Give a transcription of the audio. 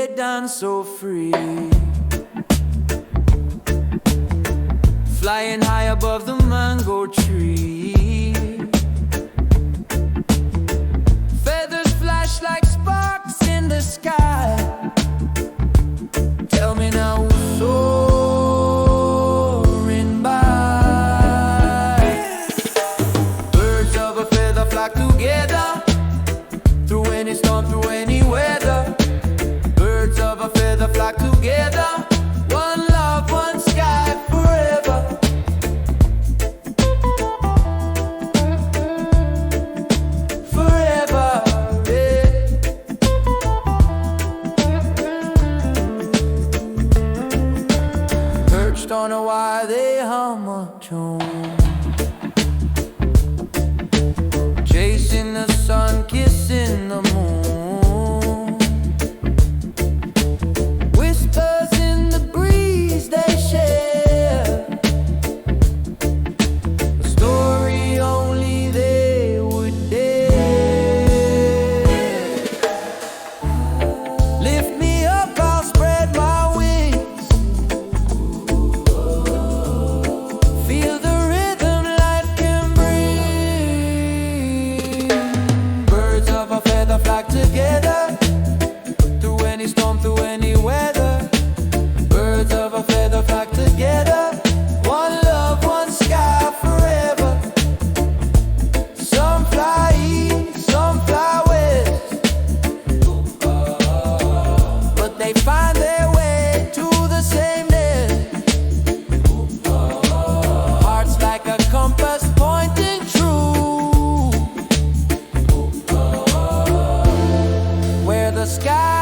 they dance so free, flying high above the mango tree. Feathers flash like sparks in the sky. Tell me now who's soaring by. Birds of a feather flock together, through any storm, through any weather. Birds of a feather flock together, one love, one sky forever. Forever, yeah. Perched on a wire, they hum a tune, chasing the sun, kissing the moon. Whispers in the breeze they share, a story only they would dare. Lift me up, I'll spread my wings, feel the rhythm life can bring. Birds of a feather flock together, through any storm, through any weather. Birds of a feather flock together, one love, one sky forever. Some fly east, some fly west, but they find their way to the same nest. Hearts like a compass pointing true, where the sky